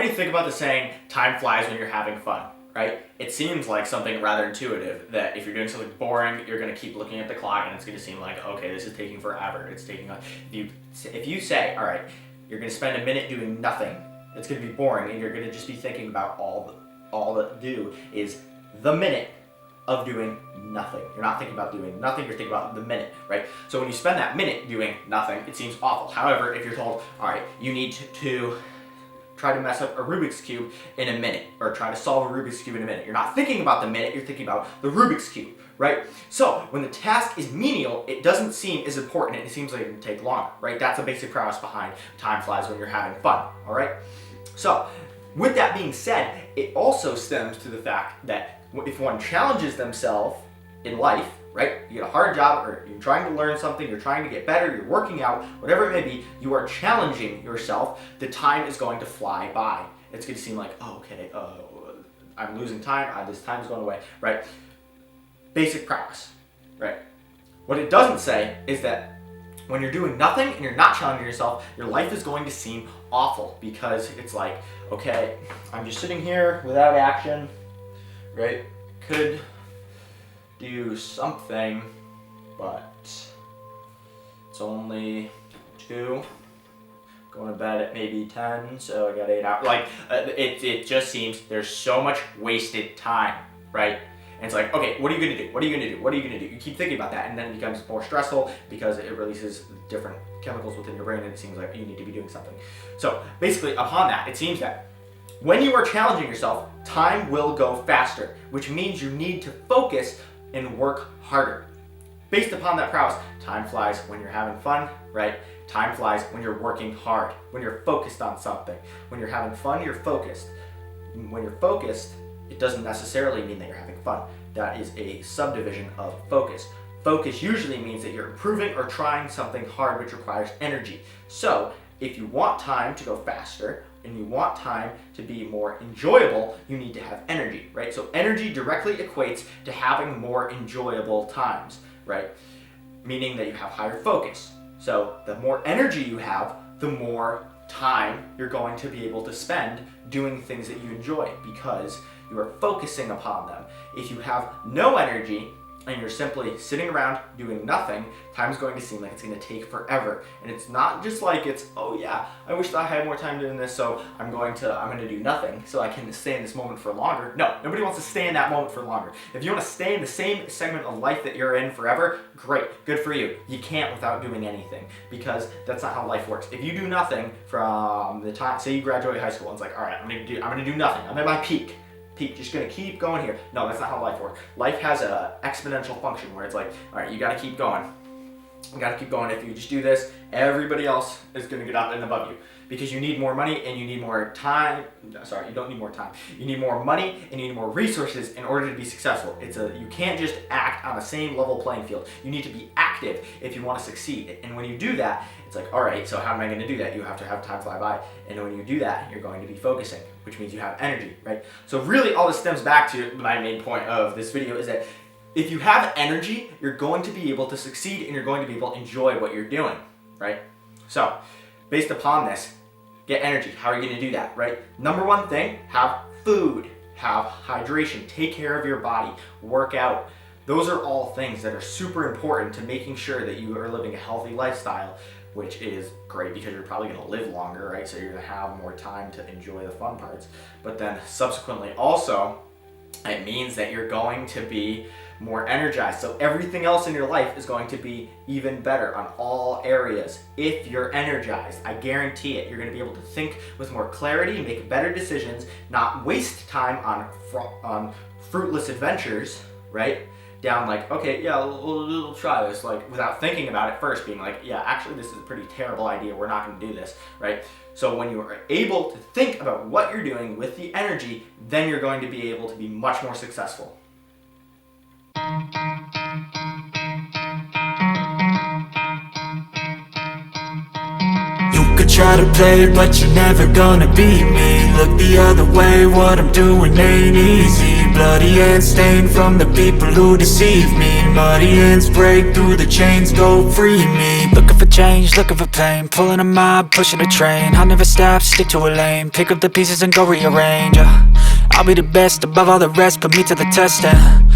you think about the saying, time flies when you're having fun, right? It seems like something rather intuitive that if you're doing something boring, you're going to keep looking at the clock and it's going to seem like, okay, this is taking forever. It's taking if you say, all right, you're going to spend a minute doing nothing, it's going to be boring and you're going to just be thinking about all that do is the minute of doing nothing. You're not thinking about doing nothing, you're thinking about the minute, right? So when you spend that minute doing nothing, it seems awful. However, if you're told, all right, you need to try to mess up a Rubik's Cube in a minute, or try to solve a Rubik's Cube in a minute. You're not thinking about the minute, you're thinking about the Rubik's Cube, right? So when the task is menial, it doesn't seem as important and it seems like it can take longer, right? That's the basic premise behind time flies when you're having fun, all right? So with that being said, it also stems to the fact that if one challenges themselves in life, right? You get a hard job or you're trying to learn something, you're trying to get better, you're working out, whatever it may be, you are challenging yourself, the time is going to fly by. It's going to seem like, oh, okay, I'm losing time, this time is going away, right? Basic practice, right? What it doesn't say is that when you're doing nothing and you're not challenging yourself, your life is going to seem awful because it's like, okay, I'm just sitting here without action, right? Could do something, but it's only 2. Going to bed at maybe 10, so I got 8 hours. Like, it just seems there's so much wasted time, right? And it's like, okay, what are you going to do? What are you going to do? What are you going to do? You keep thinking about that, and then it becomes more stressful because it releases different chemicals within your brain, and it seems like you need to be doing something. So basically, upon that, it seems that when you are challenging yourself, time will go faster, which means you need to focus and work harder. Based upon that premise, time flies when you're having fun, right? Time flies when you're working hard, when you're focused on something. When you're having fun, you're focused. When you're focused, it doesn't necessarily mean that you're having fun. That is a subdivision of focus. Focus usually means that you're improving or trying something hard which requires energy. So, if you want time to go faster, and you want time to be more enjoyable, you need to have energy, right? So energy directly equates to having more enjoyable times, right? Meaning that you have higher focus. So the more energy you have, the more time you're going to be able to spend doing things that you enjoy because you are focusing upon them. If you have no energy, and you're simply sitting around doing nothing, time's going to seem like it's going to take forever. And it's not just like it's, oh yeah, I wish that I had more time doing this, so I'm going to do nothing so I can stay in this moment for longer. No, nobody wants to stay in that moment for longer. If you want to stay in the same segment of life that you're in forever, great, good for you. You can't without doing anything because that's not how life works. If you do nothing from the time, say you graduate high school, and it's like, all right, I'm gonna do nothing. I'm at my peak, just gonna keep going here. No, that's not how life works. Life has an exponential function where it's like, all right, you gotta keep going. You gotta keep going. If you just do this, everybody else is gonna get up and above you because you need more money and you need more time. Sorry, you don't need more time. You need more money and you need more resources in order to be successful. You can't just act on the same level playing field. You need to be active if you want to succeed. And when you do that, it's like, all right, so how am I going to do that? You have to have time fly by. And when you do that, you're going to be focusing, which means you have energy, right? So really all this stems back to my main point of this video is that if you have energy, you're going to be able to succeed and you're going to be able to enjoy what you're doing, right? So based upon this, get energy. How are you going to do that, right? Number one thing, have food, have hydration, take care of your body, work out. Those are all things that are super important to making sure that you are living a healthy lifestyle, which is great because you're probably going to live longer, right? So you're going to have more time to enjoy the fun parts. But then subsequently also, it means that you're going to be more energized. So everything else in your life is going to be even better on all areas if you're energized. I guarantee it. You're going to be able to think with more clarity, make better decisions, not waste time on fruitless adventures, right? Down like, okay, yeah, we'll try this, like without thinking about it first, being like, yeah, actually this is a pretty terrible idea, we're not going to do this, right? So when you are able to think about what you're doing with the energy, then you're going to be able to be much more successful. You could try to play, but you're never gonna beat me. Look the other way, what I'm doing ain't easy. bloody hands stained from the people who deceive me. Muddy hands break through the chains, go free me. Looking for change, looking for pain, pulling a mob, pushing a train. I'll never stop, stick to a lane, pick up the pieces and go rearrange. I'll be the best above all the rest, put me to the test and